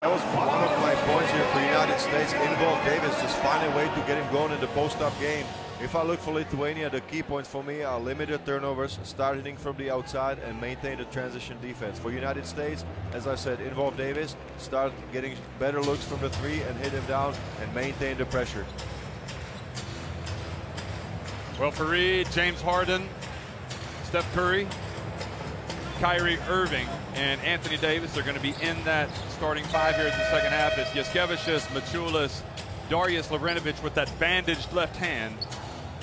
That was one of my points here for United States. Involve Davis, just find a way to get him going in the post-up game. If I look for Lithuania, the key points for me are limited turnovers, start hitting from the outside, and maintain the transition defense. For United States, as I said, involve Davis, start getting better looks from the three and hit him down and maintain the pressure. Well, Fareed, James Harden, Steph Curry, Kyrie Irving, and Anthony Davis are going to be in that starting five here in the second half. It's Jaskevicius, Maciulis, Darius Lavrinovic with that bandaged left hand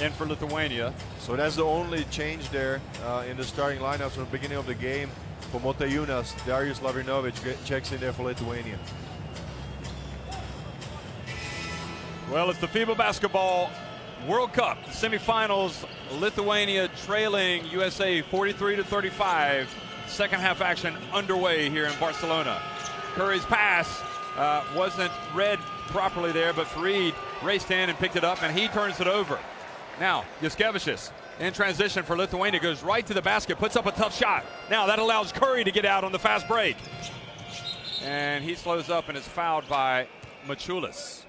in for Lithuania. So that's the only change there in the starting lineups from the beginning of the game. For Motiejūnas, Darius Lavrinovic checks in there for Lithuania. Well, it's the FIBA Basketball World Cup, the semifinals. Lithuania trailing USA 43-35. Second half action underway here in Barcelona. Curry's pass wasn't read properly there, but Fareed raced in and picked it up, and he turns it over. Now, Jaskevicius in transition for Lithuania goes right to the basket, puts up a tough shot. Now that allows Curry to get out on the fast break. And he slows up and is fouled by Maciulis.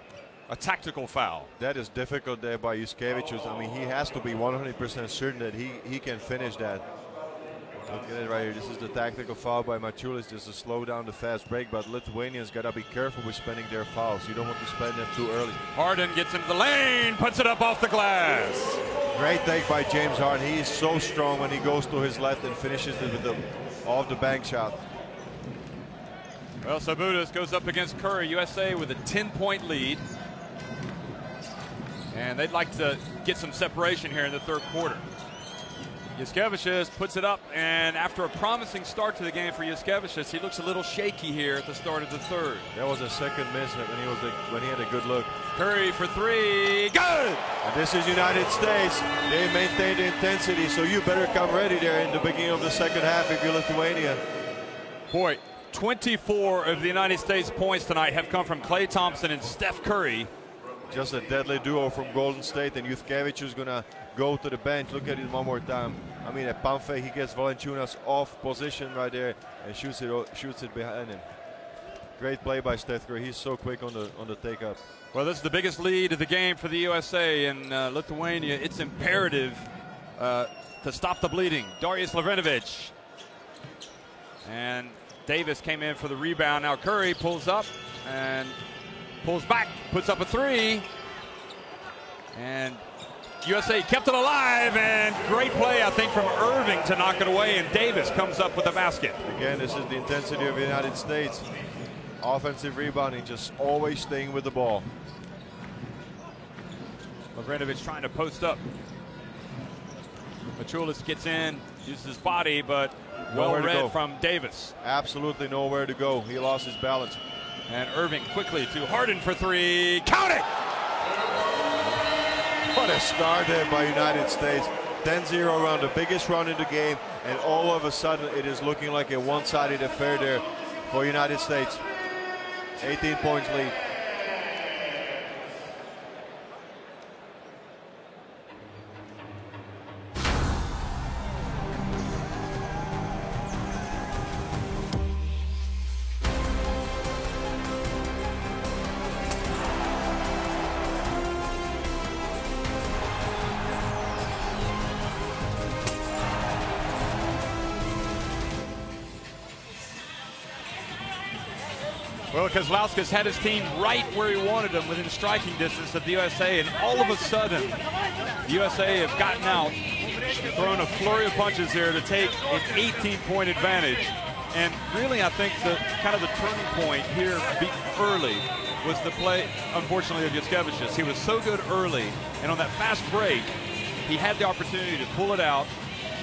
A tactical foul. That is difficult there by Jaskevicius. I mean, he has to be 100% certain that he can finish that. Look at it right here. This is the tactical foul by Maciulis just to slow down the fast break. But Lithuanians got to be careful with spending their fouls. You don't want to spend them too early. Harden gets into the lane, puts it up off the glass. Great take by James Harden. He is so strong when he goes to his left and finishes it with the off the bank shot. Well, Sabonis goes up against Curry. USA with a 10-point lead. And they'd like to get some separation here in the third quarter. Jaskevicius puts it up, and after a promising start to the game for Jaskevicius, he looks a little shaky here at the start of the third. That was a second miss when he had a good look. Curry for three, good! And this is United States. They maintain the intensity, so you better come ready there in the beginning of the second half if you're Lithuania. Boy, 24 of the United States points tonight have come from Klay Thompson and Steph Curry. Just a deadly duo from Golden State, and Jaskevicius is going to go to the bench. Look at it one more time. I mean, at Pamfe, he gets Valanciunas off position right there and shoots it behind him. Great play by Steph Curry. He's so quick on the take-up. Well, this is the biggest lead of the game for the USA, and Lithuania, it's imperative to stop the bleeding. Darius Lavrinovic. And Davis came in for the rebound. Now Curry pulls up and pulls back, puts up a three, and USA kept it alive, and great play, I think, from Irving to knock it away, and Davis comes up with a basket. Again, this is the intensity of the United States. Offensive rebounding, just always staying with the ball. Lavrinovic trying to post up. Maciulis gets in, uses his body, but well read from Davis. Absolutely nowhere to go. He lost his balance. And Irving quickly to Harden for three. Count it! What a start there by United States. 10-0 round, the biggest run in the game, and all of a sudden it is looking like a one-sided affair there for United States. 18 points lead. Well, Kozlauskas had his team right where he wanted them, within striking distance of the USA, and all of a sudden, the USA have gotten out, thrown a flurry of punches here to take an 18-point advantage. And really, I think the kind of the turning point here early was the play, unfortunately, of Jaskevicius. He was so good early, and on that fast break, he had the opportunity to pull it out,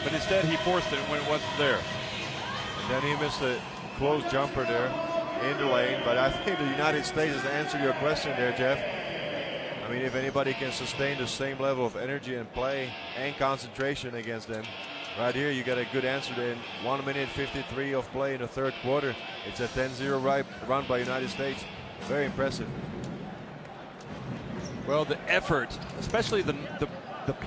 but instead he forced it when it wasn't there. And then he missed a close jumper there in the lane, but I think the United States has answered your question there, Jeff. I mean, if anybody can sustain the same level of energy and play and concentration against them, right here you got a good answer there. In 1 minute 53 of play in the third quarter, it's a 10-0 run by United States. Very impressive. Well, the effort, especially the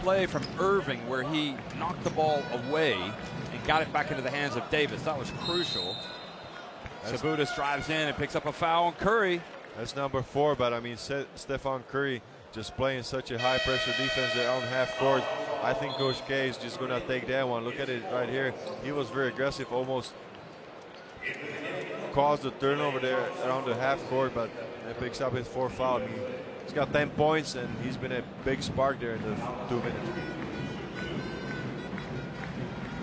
play from Irving where he knocked the ball away and got it back into the hands of Davis, that was crucial. Sabutis drives in and picks up a foul on Curry. That's number 4, but I mean, Stephen Curry just playing such a high pressure defense there on half court. I think Coach K is just going to take that one. Look at it right here. He was very aggressive, almost caused the turnover there around the half court, but he picks up his 4th foul. He's got 10 points, and he's been a big spark there in the 2 minutes.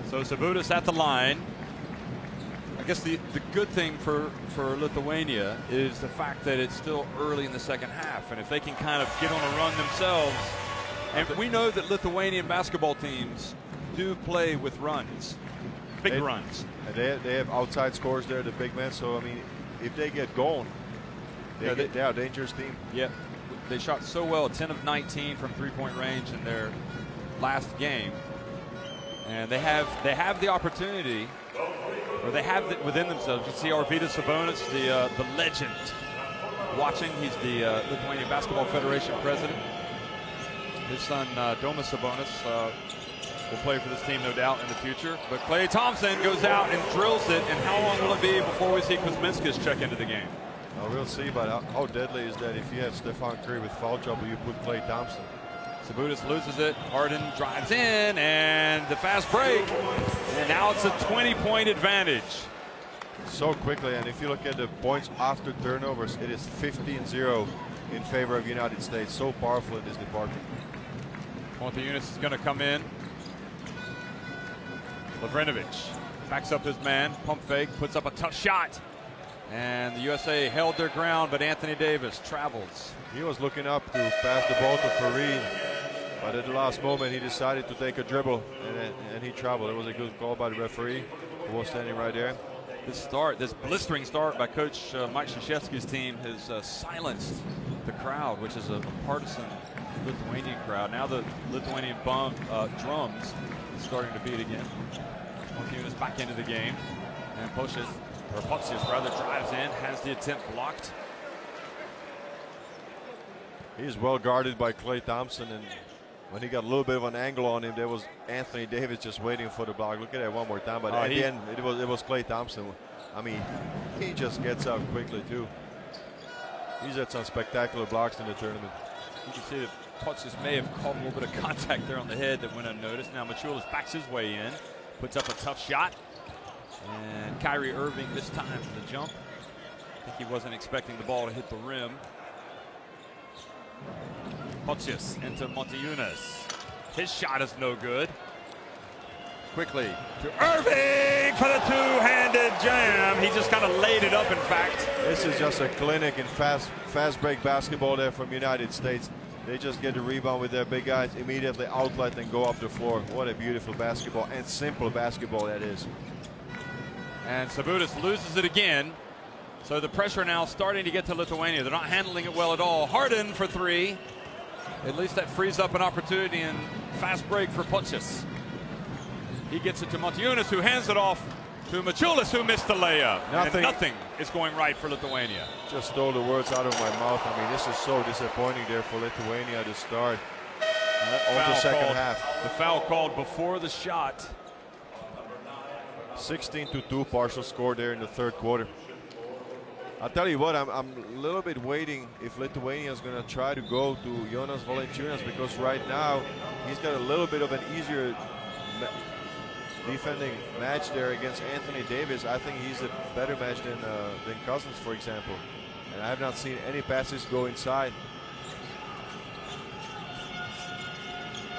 So Sabutis at the line. I guess the good thing for Lithuania is the fact that it's still early in the second half, and if they can kind of get on a run themselves, and we know that Lithuanian basketball teams do play with runs, big runs. And they have outside scores there, the big men, so I mean, if they get going, they are a dangerous team. Yeah, they shot so well, 10 of 19 from three-point range in their last game, and they have the opportunity, or they have it within themselves. You see Arvydas Sabonis, the legend, watching. He's the Lithuanian Basketball Federation president. His son Domas Sabonis will play for this team, no doubt, in the future. But Klay Thompson goes out and drills it, and how long will it be before we see Kuzminskas check into the game? Well, we'll see, but how deadly is that if you have Stephen Curry with foul trouble, you put Klay Thompson. Sabutis loses it. Harden drives in, and the fast break. And now it's a 20-point advantage. So quickly, and if you look at the points after turnovers, it is 15-0 in favor of United States. So powerful in this department. Montiunas is going to come in. Lavrinovic backs up his man, pump fake, puts up a tough shot. And the USA held their ground, but Anthony Davis travels. He was looking up to pass the ball to Fareed, but at the last moment he decided to take a dribble, and he traveled. It was a good call by the referee, who was standing right there. This blistering start by Coach Mike Krzyzewski's team has silenced the crowd, which is a partisan Lithuanian crowd. Now the Lithuanian drums is starting to beat again. Montiunas back into the game, and Potsius drives in, has the attempt blocked. He's well guarded by Klay Thompson, and when he got a little bit of an angle on him, there was Anthony Davis just waiting for the block. Look at that one more time, but at the end it was Klay Thompson. I mean, he just gets out quickly too. He's had some spectacular blocks in the tournament. You can see that Potsius may have caught a little bit of contact there on the head that went unnoticed. Now Machulis backs his way in, puts up a tough shot, and Kyrie Irving this time for the jump. I think he wasn't expecting the ball to hit the rim. Potsius into Montiunas. His shot is no good. Quickly to Irving for the two-handed jam. He just kind of laid it up, in fact. This is just a clinic in fast break basketball there from United States. They just get the rebound with their big guys, immediately outlet and go up the floor. What a beautiful basketball, and simple basketball that is. And Sabutis loses it again. So the pressure now starting to get to Lithuania. They're not handling it well at all. Harden for 3. At least that frees up an opportunity in fast break for Potsius. He gets it to Montiunas, who hands it off to Machulis, who missed the layup. Nothing is going right for Lithuania. Just stole the words out of my mouth. I mean, this is so disappointing there for Lithuania to start of the second half. The foul called before the shot. 16-2 partial score there in the third quarter. I'll tell you what, I'm a little bit waiting if Lithuania is going to try to go to Jonas Valanciunas, because right now he's got a little bit of an easier defending match there against Anthony Davis. I think he's a better match than Cousins, for example. And I have not seen any passes go inside.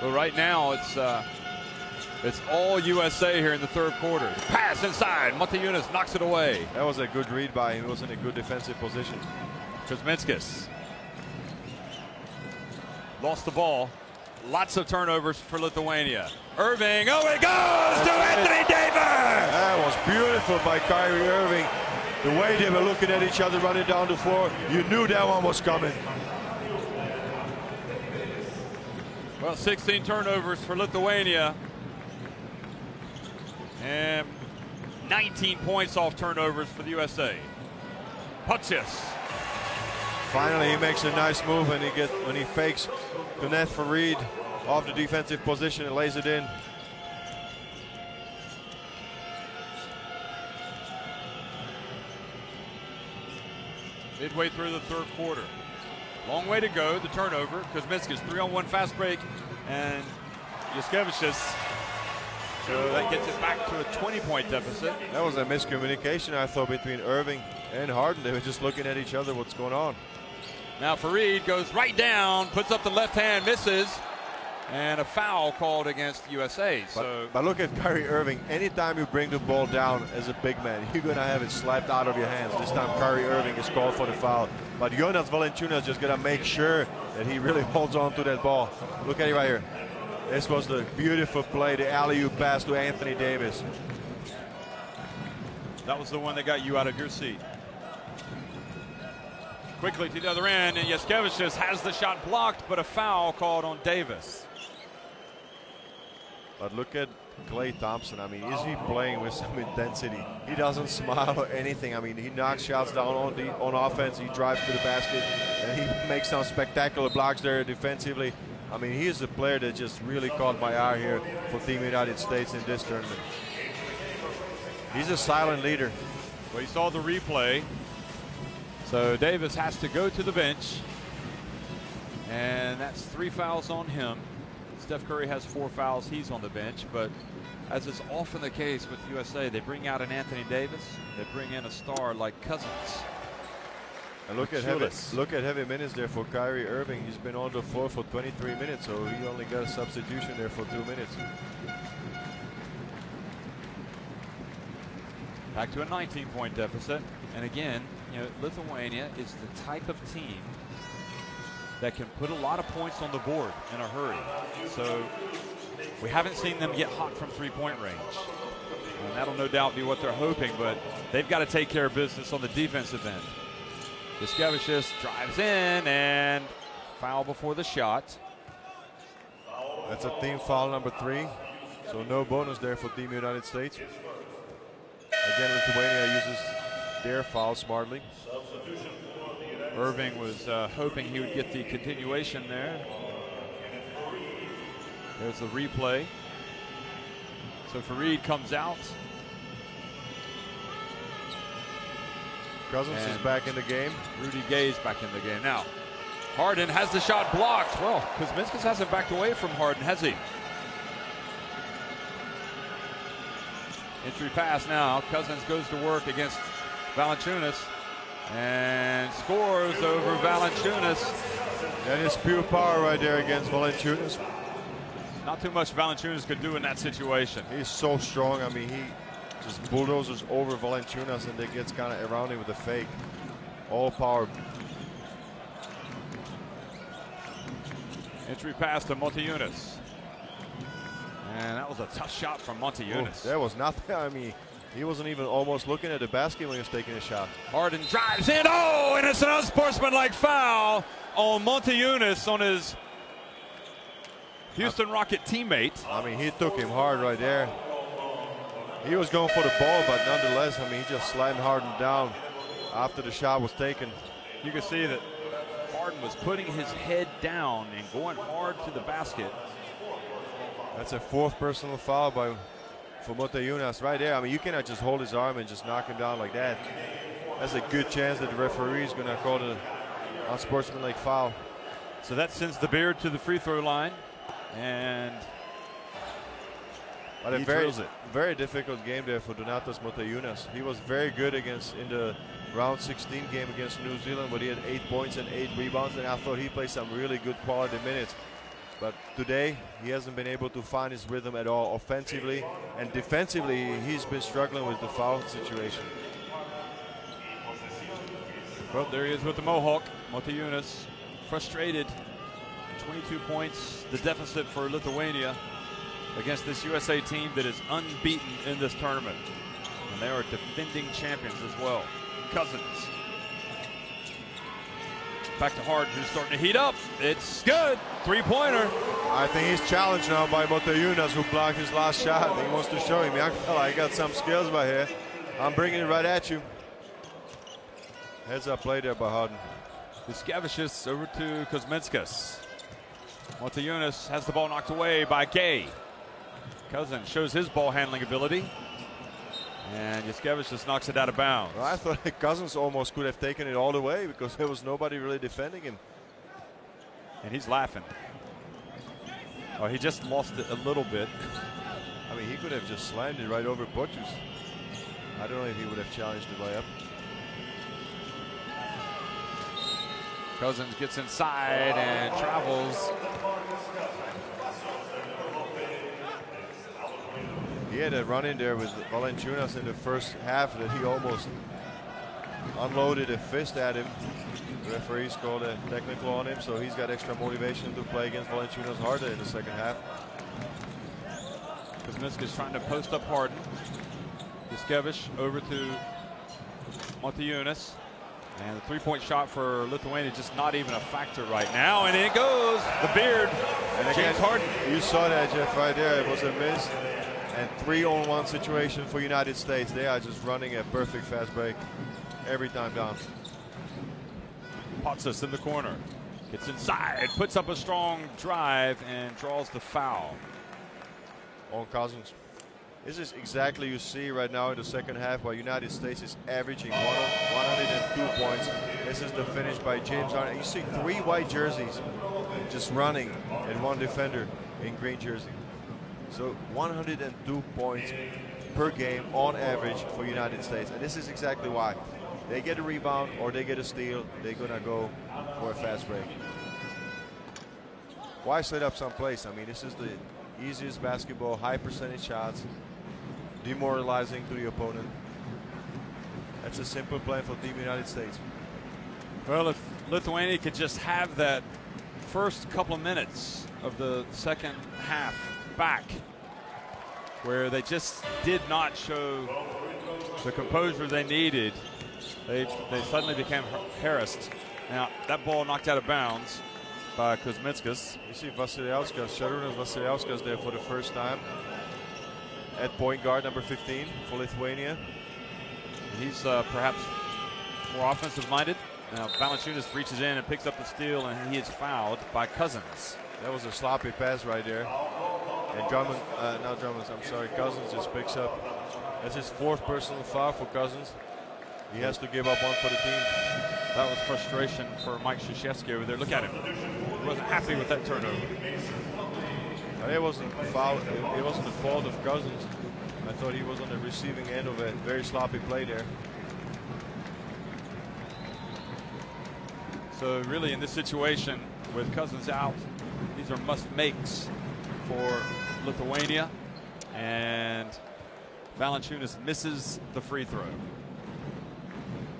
Well, right now it's all USA here in the third quarter. Pass inside. Montiunas knocks it away. That was a good read by him. He was in a good defensive position. Kuzminskas lost the ball. Lots of turnovers for Lithuania. Irving, oh, it goes to Anthony Davis! That was beautiful by Kyrie Irving. The way they were looking at each other running down the floor, you knew that one was coming. Well, 16 turnovers for Lithuania. And 19 points off turnovers for the USA. Potsius. Finally, he makes a nice move, and when he fakes Kenneth Fareed off the defensive position and lays it in. midway through the third quarter. Long way to go. The turnover. Kuzminskis 3-on-1 fast break, and Jaskevicius. So that gets it back to a 20-point deficit. That was a miscommunication, I thought, between Irving and Harden. They were just looking at each other. What's going on? Now Fareed goes right down, puts up the left hand, misses, and a foul called against USA. But look at Kyrie Irving. Anytime you bring the ball down as a big man, you're going to have it slapped out of your hands. This time Kyrie Irving is called for the foul. But Jonas Valanciunas is just going to make sure that he really holds on to that ball. Look at it right here. This was the beautiful play, the alley-oop pass to Anthony Davis. That was the one that got you out of your seat. Quickly to the other end, and Jaskevicius has the shot blocked, but a foul called on Davis. But look at Klay Thompson. I mean, is he playing with some intensity? He doesn't smile or anything. I mean, he knocks shots down on offense. He drives to the basket, and he makes some spectacular blocks there defensively. I mean, he is a player that just really caught my eye here for Team United States in this tournament. He's a silent leader. Well, you saw the replay. So Davis has to go to the bench, and that's 3 fouls on him. Steph Curry has 4 fouls. He's on the bench, but as is often the case with USA, they bring out an Anthony Davis. They bring in a star like Cousins. And look at heavy minutes there for Kyrie Irving. He's been on the floor for 23 minutes, so he only got a substitution there for 2 minutes. Back to a 19-point deficit. And again, you know, Lithuania is the type of team that can put a lot of points on the board in a hurry. So we haven't seen them get hot from three-point range. And that'll no doubt be what they're hoping, but they've got to take care of business on the defensive end. Jaskevicius drives in, and foul before the shot. That's a team foul number 3. So no bonus there for Team United States. Again, Lithuania uses their foul smartly. Irving was hoping he would get the continuation there. There's the replay. So Fareed comes out. Cousins is back in the game. Rudy Gay's back in the game. Now, Harden has the shot blocked. Well, Kuzminskis hasn't backed away from Harden, has he? Entry pass now. Cousins goes to work against Valanciunas and scores over Valanciunas. That is pure power right there against Valanciunas. Not too much Valanciunas could do in that situation. He's so strong. I mean, he just bulldozers over Valanciunas and then gets kind of around him with a fake. All power. Entry pass to Montejunas. And that was a tough shot from Montejunas. Oh, that was nothing. I mean, he wasn't even almost looking at the basket when he was taking a shot. Harden drives in. Oh, and it's an unsportsmanlike foul on Montejunas, on his Houston Rocket teammate. I mean, he took him hard right there. He was going for the ball, but nonetheless, I mean, he just slammed Harden down after the shot was taken. You can see that Harden was putting his head down and going hard to the basket. That's a 4th personal foul for Montejunas right there. I mean, you cannot just hold his arm and just knock him down like that. That's a good chance that the referee is going to call the unsportsmanlike foul. So that sends the Beard to the free throw line, and but a very difficult game there for Donatas Montejunas. He was very good in the round 16 game against New Zealand, but he had 8 points and 8 rebounds, and I thought he played some really good quality minutes. But today, he hasn't been able to find his rhythm at all offensively, and defensively, he's been struggling with the foul situation. Well, there he is with the Mohawk. Montejunas frustrated. 22 points, the deficit for Lithuania against this USA team that is unbeaten in this tournament. And they are defending champions as well. Cousins. Back to Harden, who's starting to heat up. It's good. 3-pointer. I think he's challenged now by Montejunas, who blocked his last shot. He wants to show him, young fella, I got some skills right here. I'm bringing it right at you. Heads up play there by Harden. Jaskevicius over to Kuzminskis. Montejunas has the ball knocked away by Gay. Cousins shows his ball handling ability. And Yuskevich just knocks it out of bounds. Well, I thought Cousins almost could have taken it all the way because there was nobody really defending him. And he's laughing. Oh, he just lost it a little bit. I mean, he could have just slammed it right over Butchers. I don't know if he would have challenged the layup. Cousins gets inside and travels. He had a run in there with Valanciunas in the first half that he almost unloaded a fist at him. The referees called a technical on him, so he's got extra motivation to play against Valanciunas harder in the second half. Kuzminskas trying to post up Harden. Yuskevich over to Montiunas. And the three-point shot for Lithuania just not even a factor right now. And it goes. The beard. And again, James Harden. You saw that, Jeff, right there. It was a miss. And 3-on-1 situation for United States. They are just running a perfect fast break every time down. Potsas in the corner. Gets inside. Puts up a strong drive and draws the foul. On Cousins. This is exactly you see right now in the second half where United States is averaging 102 points. This is the finish by James Harden. You see 3 white jerseys just running and 1 defender in green jersey. So 102 points per game on average for United States. And this is exactly why. They get a rebound or they get a steal, they're gonna go for a fast break. Why set up someplace? I mean, this is the easiest basketball, high percentage shots, demoralizing to the opponent. That's a simple plan for Team United States. Well, if Lithuania could just have that first couple of minutes of the second half back, where they just did not show the composure they needed, they suddenly became harassed. Now, that ball knocked out of bounds by Kuzminskas. You see Vasiliauskas, Šarūnas Vasiliauskas there for the first time at point guard, number 15 for Lithuania. He's perhaps more offensive minded. Now Valanciunas reaches in and picks up the steal, and he is fouled by Cousins. That was a sloppy pass right there. And Cousins just picks up. That's his 4th personal foul for Cousins. He has to give up 1 for the team. That was frustration for Mike Krzyzewski over there. Look at him. He wasn't happy with that turnover. It wasn't foul. It wasn't the fault of Cousins. I thought he was on the receiving end of a very sloppy play there. So really in this situation with Cousins out, these are must-makes for Lithuania. And Valanciunas misses the free throw.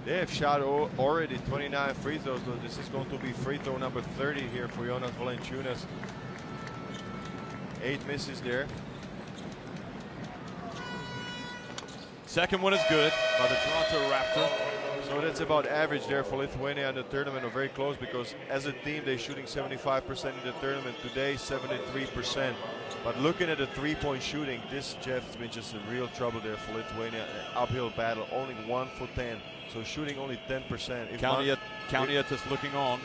They have shot already 29 free throws. So this is going to be free throw number 30 here for Jonas Valanciunas. 8 misses there. Second one is good by the Toronto Raptor. So that's about average there for Lithuania in the tournament, or very close, because as a team they're shooting 75% in the tournament. Today 73%. But looking at the 3-point shooting, this, Jeff, has been just a real trouble there for Lithuania. An uphill battle, only 1 for 10. So shooting only 10%. Kalnietis just looking on.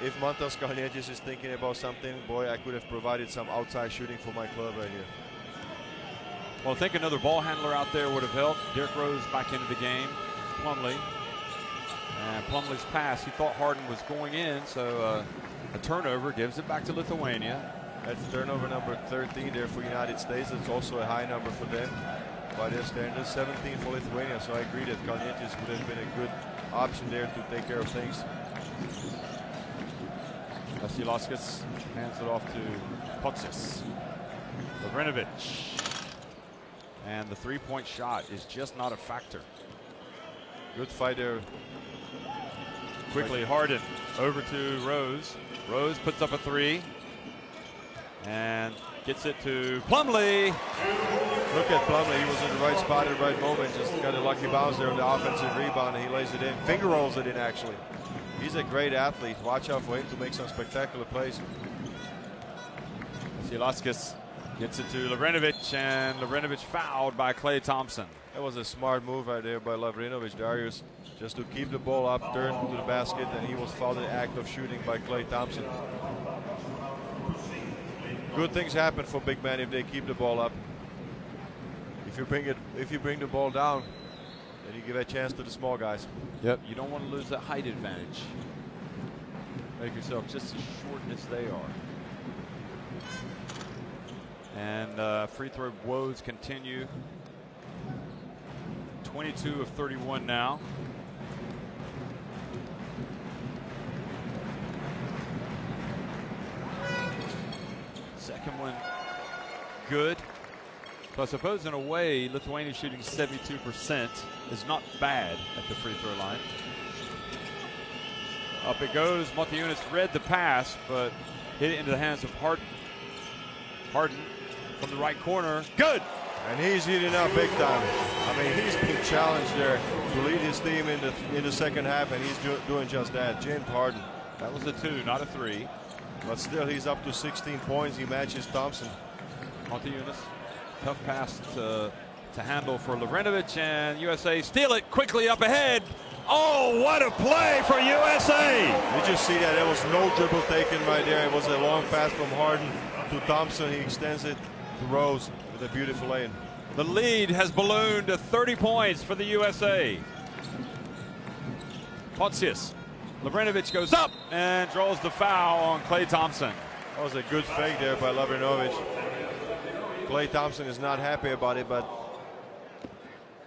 If Mantas Kalnietis is thinking about something, boy, I could have provided some outside shooting for my club right here. Well, I think another ball handler out there would have helped. Derrick Rose back into the game. Plumlee. And Plumlee's pass, he thought Harden was going in, so a turnover gives it back to Lithuania. That's turnover number 13 there for United States. It's also a high number for them. By their standards, 17 for Lithuania, so I agree that Kalnietis would have been a good option there to take care of things. Vasiliauskas hands it off to Potsas. Lavrinovic. And the 3-point shot is just not a factor. Good fight there. Quickly, Harden over to Rose. Rose puts up a 3. And gets it to Plumlee. Look at Plumlee. He was in the right spot at the right moment. Just got a lucky bounce there on the offensive rebound, and he lays it in. Finger rolls it in, actually. He's a great athlete. Watch out for him to make some spectacular plays. Vasiliauskas gets it to Lavrinovic, and Lavrinovic fouled by Klay Thompson. That was a smart move right there by Lavrinovic, Darius, just to keep the ball up, turn to the basket, and he was fouled in the act of shooting by Klay Thompson. Good things happen for big men if they keep the ball up. if you bring the ball down, then you give a chance to the small guys. Yep. You don't want to lose that height advantage. Make yourself just as short as they are. And free throw woes continue. 22 of 31 now. Second one good. So I suppose in a way Lithuania shooting 72% is not bad at the free throw line. Up it goes. Motiejunas read the pass, but hit it into the hands of Harden. Harden from the right corner. Good. And he's heating up big time. I mean, he's been challenged there to lead his team in the second half, and he's doing just that. James Harden. That was a 2, not a 3. But still, he's up to 16 points. He matches Thompson. Motiejunas. Tough pass to handle for Lavrinovic, and USA steal it quickly up ahead. Oh, what a play for USA! You just see that there was no dribble taken right there. It was a long pass from Harden to Thompson. He extends it to Rose with a beautiful lane. The lead has ballooned to 30 points for the USA. Potsius. Lavrinovic goes up and draws the foul on Klay Thompson. That was a good fake there by Lavrinovic. Klay Thompson is not happy about it, but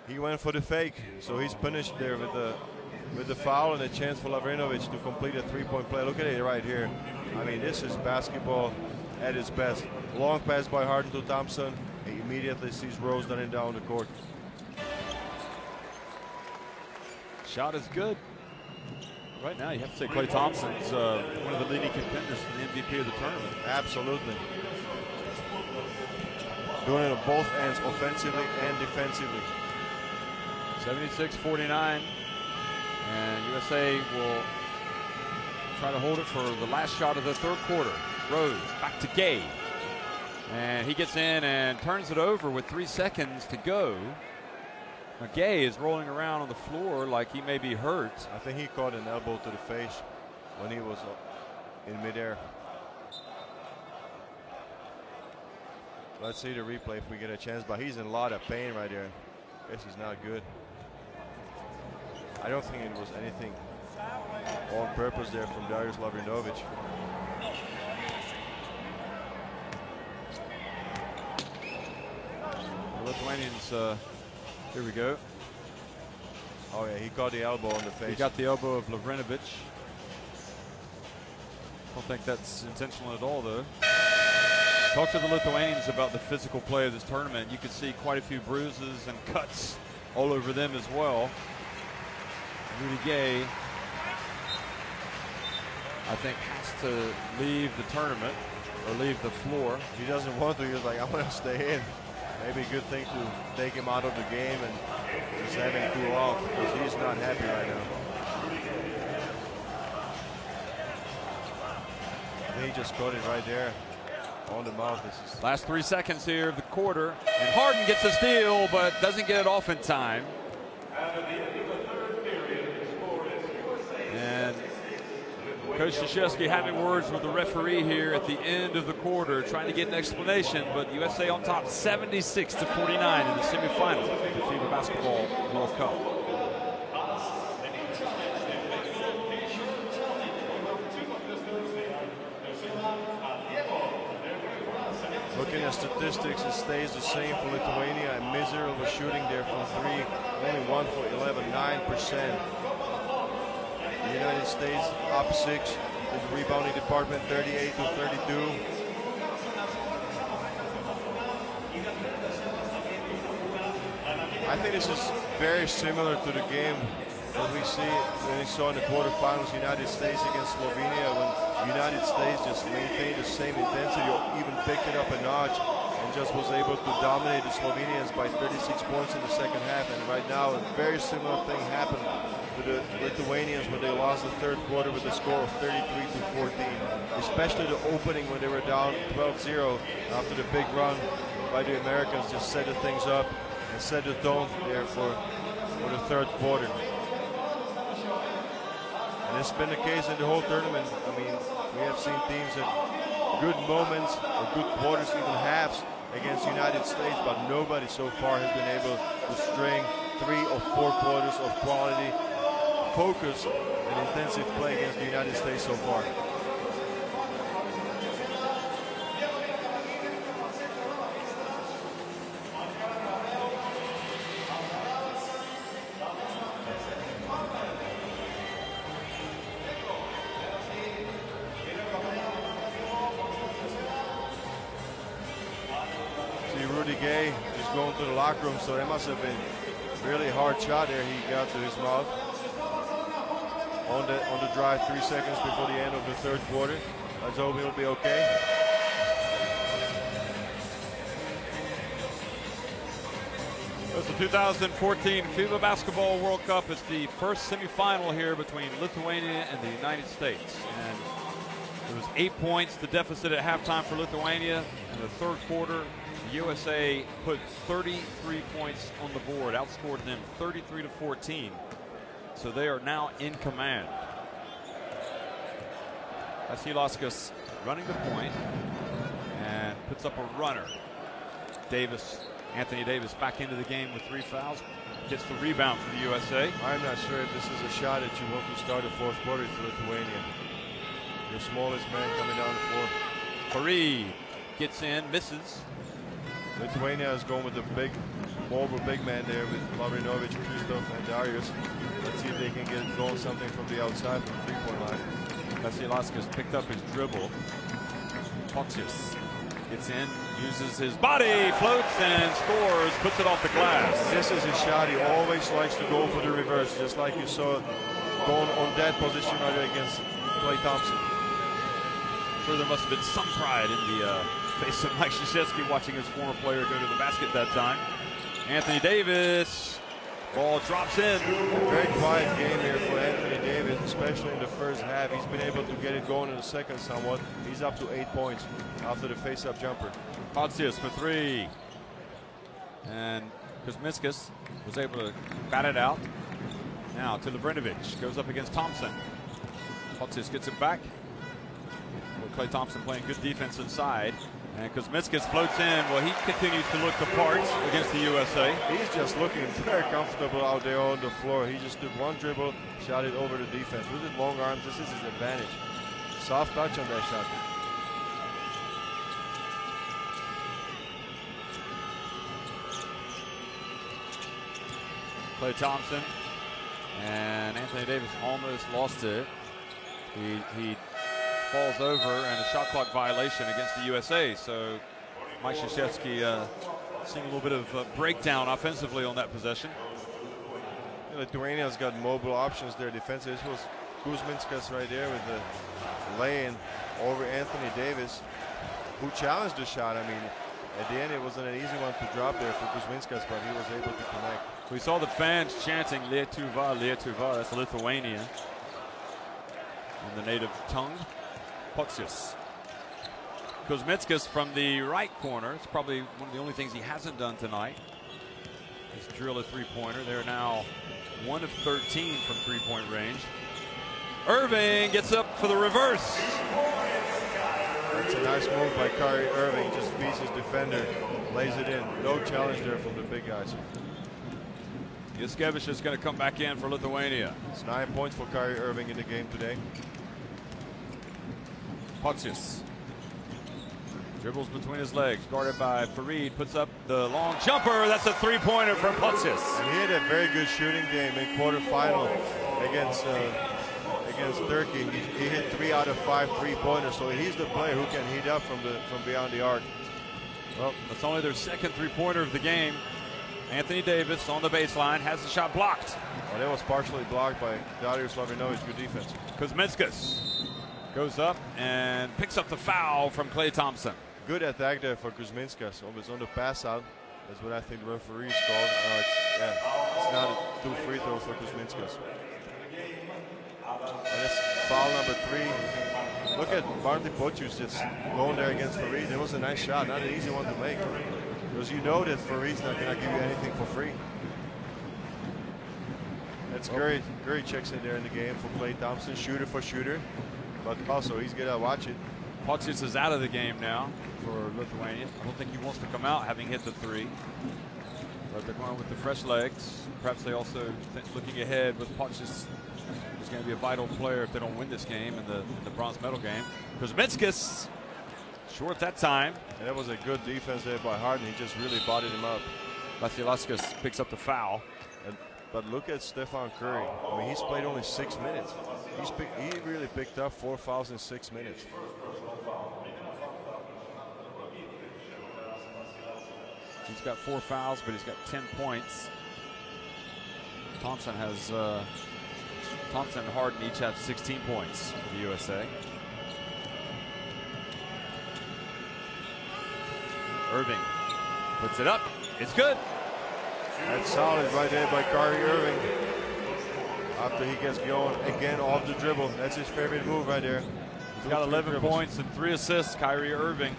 he went for the fake, so he's punished there with the foul and a chance for Lavrinovic to complete a three-point play. Look at it right here. I mean, this is basketball at its best. Long pass by Harden to Thompson. He immediately sees Rose running down the court. Shot is good. Right now, you have to say Klay Thompson's one of the leading contenders for the MVP of the tournament. Absolutely. Doing it on both ends, offensively and defensively. 76-49. And USA will try to hold it for the last shot of the third quarter. Rose back to Gay. And he gets in and turns it over with 3 seconds to go. Now Gay is rolling around on the floor like he may be hurt. I think he caught an elbow to the face when he was in midair. Let's see the replay if we get a chance, but he's in a lot of pain right there. Guess he's not good. I don't think it was anything on purpose there from Darius Lavrinovic. The Lithuanians, here we go. Oh yeah, he caught the elbow on the face. He got the elbow of Lavrinovic. Don't think that's intentional at all, though. Talk to the Lithuanians about the physical play of this tournament. You can see quite a few bruises and cuts all over them as well. Rudy Gay, I think, has to leave the tournament or leave the floor. He doesn't want to. He's like, I want to stay in. Maybe a good thing to take him out of the game and just have him cool off, because he's not happy right now. He just caught it right there on the mouth. This is last 3 seconds here of the quarter, and Harden gets a steal but doesn't get it off in time. And Coach Krzyzewski having words with the referee here at the end of the quarter, trying to get an explanation, but USA on top 76-49 in the semifinal of the FIBA Basketball World Cup. Looking at statistics, it stays the same for Lithuania. A miserable shooting there from three, only 1 for 11, 9%. The United States up 6. The rebounding department 38 to 32. I think this is very similar to the game that we saw in the quarterfinals, United States against Slovenia, when the United States just maintained the same intensity or even picked it up a notch and just was able to dominate the Slovenians by 36 points in the second half. And right now, a very similar thing happened to the Lithuanians when they lost the third quarter with a score of 33-14. Especially the opening when they were down 12-0 after the big run by the Americans just set the things up and set the tone there for the third quarter. And it's been the case in the whole tournament. I mean, we have seen teams have good moments or good quarters, even halves, against the United States, but nobody so far has been able to string 3 or 4 quarters of quality, focus, and intensive play against the United States so far. Just going to the locker room, so that must have been a really hard shot there he got to his mouth on the drive 3 seconds before the end of the third quarter. Let's hope he'll be okay. It's the 2014 FIBA Basketball World Cup. It's the first semifinal here between Lithuania and the United States. And it was 8 points, the deficit at halftime for Lithuania. In the third quarter, the USA put 33 points on the board, outscored them 33-14. So they are now in command. Vasilauskas running the point and puts up a runner. Anthony Davis back into the game with 3 fouls. Gets the rebound for the USA. I'm not sure if this is a shot that you want to start the fourth quarter for Lithuania. Your smallest man coming down the floor. Fareed gets in, misses. Lithuania is going with the big, mobile big man there with Lavrinovic, Kristoff, and Darius. Let's see if they can get going something from the outside from the 3-point line. Vasilauskas picked up his dribble. Pontius gets in, uses his body, floats and scores, puts it off the glass. This is his shot. He always likes to go for the reverse, just like you saw going on that position right there against Klay Thompson. I'm sure there must have been some pride in the face of Mike Krzyzewski watching his former player go to the basket that time. Anthony Davis, ball drops in. Very quiet game here for Anthony Davis, especially in the first half. He's been able to get it going in the second somewhat. He's up to 8 points after the face-up jumper. Pontius for 3. And Kuzminskas was able to bat it out. Now to Lavrinovic, goes up against Thompson. Pontius gets it back. Klay Thompson playing good defense inside. And Kuzminskas floats in. Well, he continues to look the part against the USA. He's just looking very comfortable out there on the floor. He just took one dribble, shot it over the defense. With his long arms, this is his advantage. Soft touch on that shot. Klay Thompson. And Anthony Davis almost lost it. He falls over, and a shot clock violation against the USA. So Mike Krzyzewski seeing a little bit of breakdown offensively on that possession. Lithuania's got mobile options there defensively. This was Kuzminskas right there with the lay-in over Anthony Davis, who challenged the shot. I mean, at the end it wasn't an easy one to drop there for Kuzminskas, but he was able to connect. We saw the fans chanting Lietuva, Lietuva. That's Lithuania in the native tongue. Pontius. Kuzminskas from the right corner. It's probably one of the only things he hasn't done tonight. Is drill a 3-pointer. They're now 1 of 13 from 3-point range. Irving gets up for the reverse. That's a nice move by Kyrie Irving. Just beats his defender, lays it in. No challenge there from the big guys. Yaskevich is going to come back in for Lithuania. It's 9 points for Kyrie Irving in the game today. Pontius dribbles between his legs, guarded by Fareed, puts up the long jumper. That's a 3-pointer from Pontius. And he had a very good shooting game in quarterfinal against Turkey. He hit 3 out of 5 3-pointers, so he's the player who can heat up from beyond the arc. Well, that's only their second 3-pointer of the game. Anthony Davis on the baseline has the shot blocked. Well, that was partially blocked by Darius Lavrinovic. Good defense. Kuzminskas goes up and picks up the foul from Klay Thompson. Good attack there for Kuzminskas. Almost on the pass out. That's what I think the referee called. It's not a 2 free throws for Kuzminskas. And it's foul number 3. Look at Martin Pontius just going there against Fareed. It was a nice shot, not an easy one to make. Because you know that Fareed's not going to give you anything for free. That's great checks in there in the game for Klay Thompson, shooter for shooter. But also he's going to watch it. Pacius is out of the game now for Lithuania. I don't think he wants to come out having hit the 3. But they're going with the fresh legs. Perhaps they also think looking ahead with Pacius is going to be a vital player if they don't win this game in the bronze medal game. Kuzminskis short that time. And that was a good defense there by Harden. He just really bodied him up. Vasilevskis picks up the foul. But look at Stephen Curry. I mean, he's played only 6 minutes. He really picked up 4 fouls in 6 minutes. He's got 4 fouls, but he's got 10 points. Thompson and Harden each have 16 points for the USA. Irving puts it up. It's good. That's solid right there by Kyrie Irving. After he gets going again off the dribble. That's his favorite move right there. He's got 11 points and 3 assists, Kyrie Irving.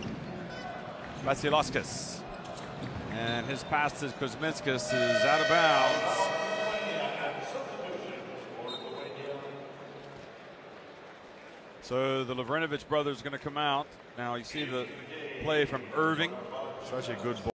Vasilevskis. And his pass to Kuzminskis is out of bounds. So the Lavrinovich brothers are going to come out. Now you see the play from Irving. Such a good ball.